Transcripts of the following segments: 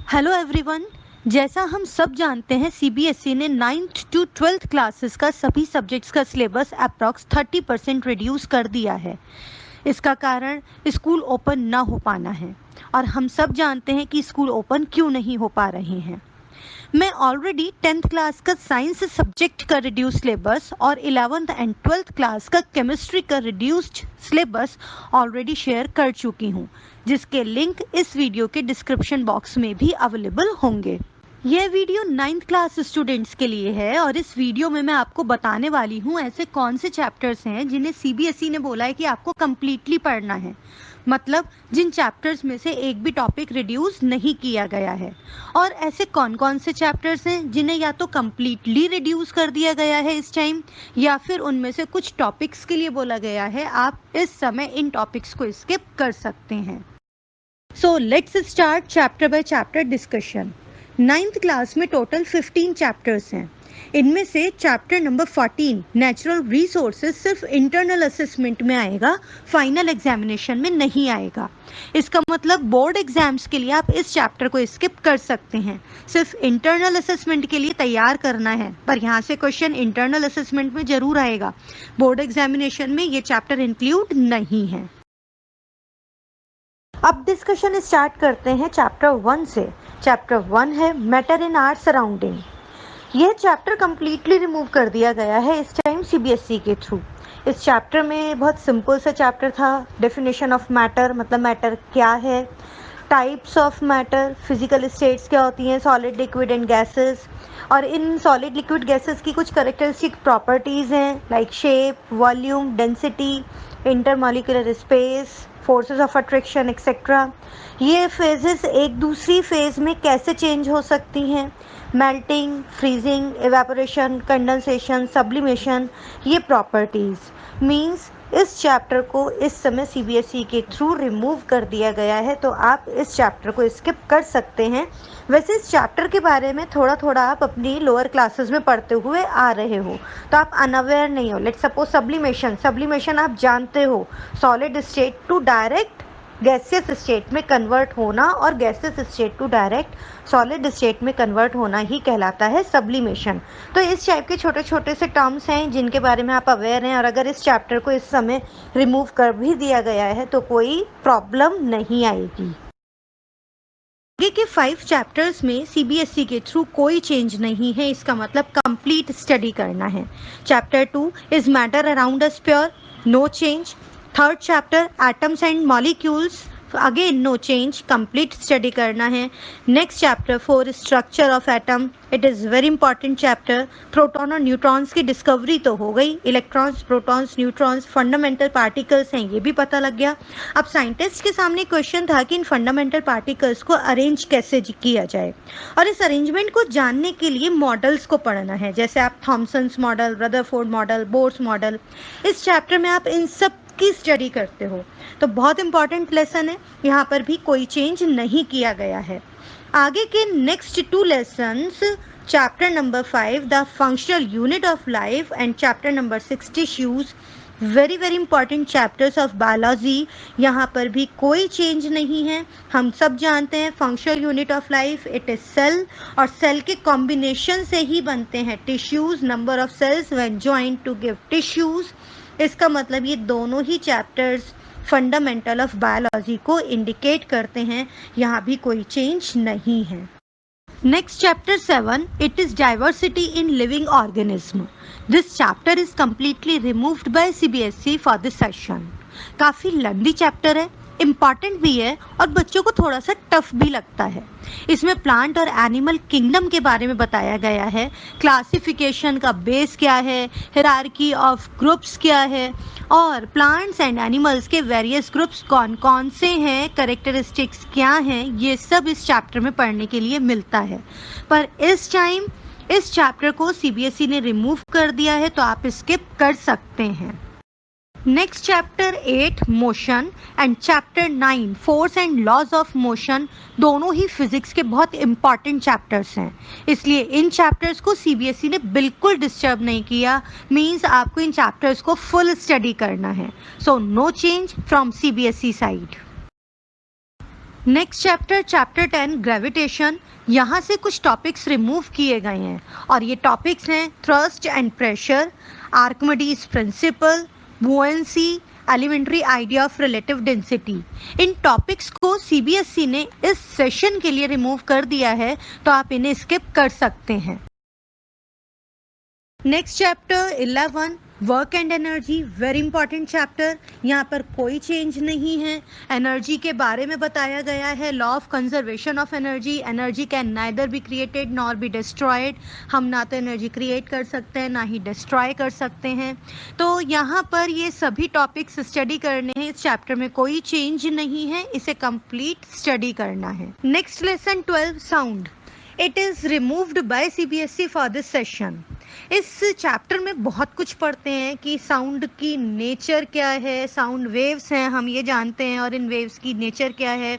Hello everyone. जैसा हम सब जानते हैं सीबीएसई ने 9th टू 12th क्लासेस का सभी सब्जेक्ट्स का सिलेबस अप्रॉक्स 30% रिड्यूस कर दिया है। इसका कारण स्कूल ओपन ना हो पाना है और हम सब जानते हैं कि स्कूल ओपन क्यों नहीं हो पा रहे हैं। मैं ऑलरेडी 10th क्लास का साइंस सब्जेक्ट का रिड्यूस सिलेबस और 11th एंड 12th क्लास का केमिस्ट्री का रिड्यूस्ड सिलेबस ऑलरेडी शेयर कर चुकी हूँ, जिसके लिंक इस वीडियो के डिस्क्रिप्शन बॉक्स में भी अवेलेबल होंगे। यह वीडियो 9th क्लास स्टूडेंट्स के लिए है और इस वीडियो में मैं आपको बताने वाली हूँ ऐसे कौन से चैप्टर्स हैं जिन्हें सीबीएसई ने बोला है कि आपको कम्प्लीटली पढ़ना है, मतलब जिन चैप्टर्स में से एक भी टॉपिक रिड्यूस नहीं किया गया है। और ऐसे कौन कौन से चैप्टर्स हैं जिन्हें या तो कम्प्लीटली रिड्यूस कर दिया गया है इस टाइम, या फिर उनमें से कुछ टॉपिक्स के लिए बोला गया है आप इस समय इन टॉपिक्स को स्किप कर सकते हैं। So let's start chapter by chapter discussion. 9th class में टोटल 15 चैप्टर्स हैं। इनमें से चैप्टर नंबर 14 नेचुरल रिसोर्सेज सिर्फ इंटरनल असेसमेंट में आएगा, फाइनल एग्जामिनेशन में नहीं आएगा। इसका मतलब बोर्ड एग्जाम्स के लिए आप इस चैप्टर को स्किप कर सकते हैं, सिर्फ इंटरनल असेसमेंट के लिए तैयार करना है। पर यहाँ से क्वेश्चन इंटरनल असेसमेंट में जरूर आएगा, बोर्ड एग्जामिनेशन में ये चैप्टर इंक्लूड नहीं है। अब डिस्कशन स्टार्ट करते हैं चैप्टर 1 से। चैप्टर 1 है मैटर इन आवर सराउंडिंग। यह चैप्टर कम्प्लीटली रिमूव कर दिया गया है इस टाइम सीबीएसई के थ्रू। इस चैप्टर में बहुत सिंपल सा चैप्टर था। डेफिनेशन ऑफ मैटर, मतलब मैटर क्या है, types of matter, physical states क्या होती हैं, सॉलिड, लिक्विड एंड गैसेस, और इन सॉलिड लिक्विड गैसेस की कुछ कैरेक्टरिस्टिक प्रॉपर्टीज़ हैं like shape, volume, density, intermolecular space, forces of attraction etcetera. ये फेजेस एक दूसरी फेज में कैसे चेंज हो सकती हैं, melting, freezing, evaporation, condensation, sublimation, ये प्रॉपर्टीज़ मीन्स इस चैप्टर को इस समय सीबीएसई के थ्रू रिमूव कर दिया गया है, तो आप इस चैप्टर को स्किप कर सकते हैं। वैसे इस चैप्टर के बारे में थोड़ा थोड़ा आप अपनी लोअर क्लासेस में पढ़ते हुए आ रहे हो, तो आप अनअवेयर नहीं हो। लेट्स सपोज सब्लिमेशन आप जानते हो, solid state to direct gaseous state में कन्वर्ट होना और gaseous state to direct solid state में कन्वर्ट होना ही कहलाता है सब्लिमेशन। तो इस टाइप के छोटे छोटे से टर्म्स हैं जिनके बारे में आप अवेयर हैं, और अगर इस चैप्टर को इस समय रिमूव कर भी दिया गया है तो कोई प्रॉब्लम नहीं आएगी। आगे के 5 चैप्टर्स में सीबीएसई के थ्रू कोई चेंज नहीं है, इसका मतलब कंप्लीट स्टडी करना है। Chapter 2 is matter around us pure, no change. Third chapter atoms and molecules, again no change, complete study करना है। Next chapter 4 structure of atom, it is very important chapter. Proton और neutrons की discovery तो हो गई, electrons, protons, neutrons fundamental particles हैं, ये भी पता लग गया। अब साइंटिस्ट के सामने क्वेश्चन था कि इन फंडामेंटल पार्टिकल्स को अरेंज कैसे किया जाए, और इस अरेंजमेंट को जानने के लिए मॉडल्स को पढ़ना है, जैसे आप Thomson's model, Rutherford model, Bohr's model. इस चैप्टर में आप इन सब की स्टडी करते हो, तो बहुत इंपॉर्टेंट लेसन है, यहाँ पर भी कोई चेंज नहीं किया गया है। आगे के next 2 lessons, chapter number 5 the functional unit of life and chapter number 6 tissues, very very important chapters of biology. यहाँ पर भी कोई चेंज नहीं है। हम सब जानते हैं functional unit of life it is cell, और सेल के कॉम्बिनेशन से ही बनते हैं tissues, number of cells when joined to give tissues. इसका मतलब ये दोनों ही चैप्टर्स फंडामेंटल ऑफ बायोलॉजी को इंडिकेट करते हैं, यहाँ भी कोई चेंज नहीं है। Next chapter 7, it is diversity in living organism. This chapter is completely removed by CBSE for this session. काफ़ी लंबी चैप्टर है, इम्पॉर्टेंट भी है और बच्चों को थोड़ा सा टफ भी लगता है। इसमें प्लांट और एनिमल किंगडम के बारे में बताया गया है, क्लासिफिकेशन का बेस क्या है, हायरार्की ऑफ ग्रुप्स क्या है, और प्लांट्स एंड एनिमल्स के वेरियस ग्रुप्स कौन कौन से हैं, कैरेक्टरिस्टिक्स क्या हैं, ये सब इस चैप्टर में पढ़ने के लिए मिलता है। पर इस टाइम इस चैप्टर को सीबीएसई ने रिमूव कर दिया है, तो आप स्किप कर सकते हैं। Next chapter 8 motion and chapter 9 force and laws of motion, दोनों ही फिजिक्स के बहुत इंपॉर्टेंट चैप्टर्स हैं, इसलिए इन चैप्टर्स को सीबीएसई ने बिल्कुल डिस्टर्ब नहीं किया। मींस आपको इन चैप्टर्स को फुल स्टडी करना है, so no change from CBSE side. Next chapter chapter 10 gravitation. यहाँ से कुछ टॉपिक्स रिमूव किए गए हैं और ये टॉपिक्स हैं thrust and pressure, Archimedes principle, buoyancy, elementary idea of relative density. इन टॉपिक्स को सीबीएसई ने इस सेशन के लिए रिमूव कर दिया है, तो आप इन्हें स्किप कर सकते हैं। Next chapter 11 work and energy, very important chapter. यहाँ पर कोई चेंज नहीं है। एनर्जी के बारे में बताया गया है, law of conservation of energy. Energy can neither be created nor be destroyed. हम ना तो एनर्जी क्रिएट कर सकते हैं, ना ही डिस्ट्रॉय कर सकते हैं। तो यहाँ पर ये सभी टॉपिक्स स्टडी करने हैं। इस चैप्टर में कोई चेंज नहीं है, इसे कंप्लीट स्टडी करना है। Next lesson 12 sound, it is removed by CBSE for this session. इस चैप्टर में बहुत कुछ पढ़ते हैं कि साउंड की नेचर क्या है। साउंड वेव्स हैं, हम ये जानते हैं, और इन वेव्स की नेचर क्या है,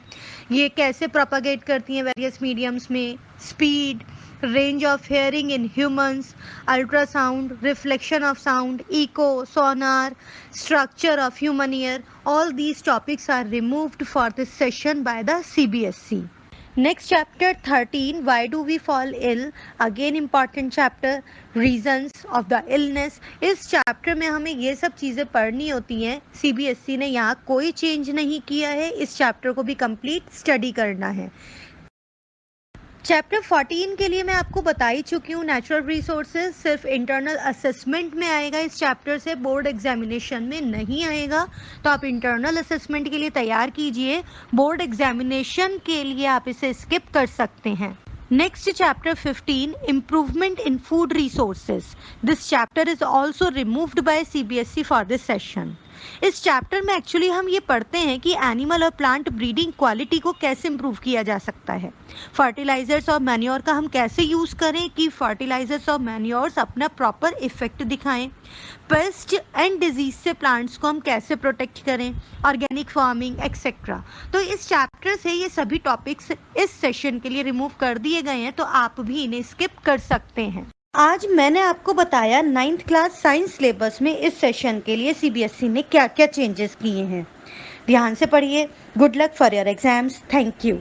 ये कैसे प्रोपागेट करती हैं वेरियस मीडियम्स में, speed, range of hearing in humans, ultrasound, reflection of sound, echo, sonar, structure of human ear. All these topics are removed for this session by the CBSE. Next chapter 13, why do we fall ill? Again important chapter, reasons of the illness. इस chapter में हमें ये सब चीज़ें पढ़नी होती हैं। CBSE ने यहाँ कोई चेंज नहीं किया है, इस चैप्टर को भी कंप्लीट स्टडी करना है। चैप्टर 14 के लिए मैं आपको बता ही चुकी हूँ, नेचुरल रिसोर्सेज सिर्फ इंटरनल असेसमेंट में आएगा इस चैप्टर से, बोर्ड एग्जामिनेशन में नहीं आएगा। तो आप इंटरनल असेसमेंट के लिए तैयार कीजिए, बोर्ड एग्जामिनेशन के लिए आप इसे स्किप कर सकते हैं। Next chapter 15 improvement in food resources. This chapter is also removed by CBSE for this session. इस चैप्टर में एक्चुअली हम ये पढ़ते हैं कि एनिमल और प्लांट ब्रीडिंग क्वालिटी को कैसे इम्प्रूव किया जा सकता है। फर्टिलाइजर्स और मैन्योर का हम कैसे यूज़ करें कि फर्टिलाइजर्स और मैन्योर्स अपना प्रॉपर इफेक्ट दिखाएं। पेस्ट एंड डिजीज से प्लांट्स को हम कैसे प्रोटेक्ट करें, ऑर्गेनिक फार्मिंग एक्सेट्रा। तो इस चैप्टर से ये सभी टॉपिक्स इस सेशन के लिए रिमूव कर दिए गए हैं, तो आप भी इन्हें स्किप कर सकते हैं। आज मैंने आपको बताया 9th क्लास साइंस सिलेबस में इस सेशन के लिए सीबीएसई ने क्या क्या चेंजेस किए हैं। ध्यान से पढ़िए। Good luck for your exams. Thank you.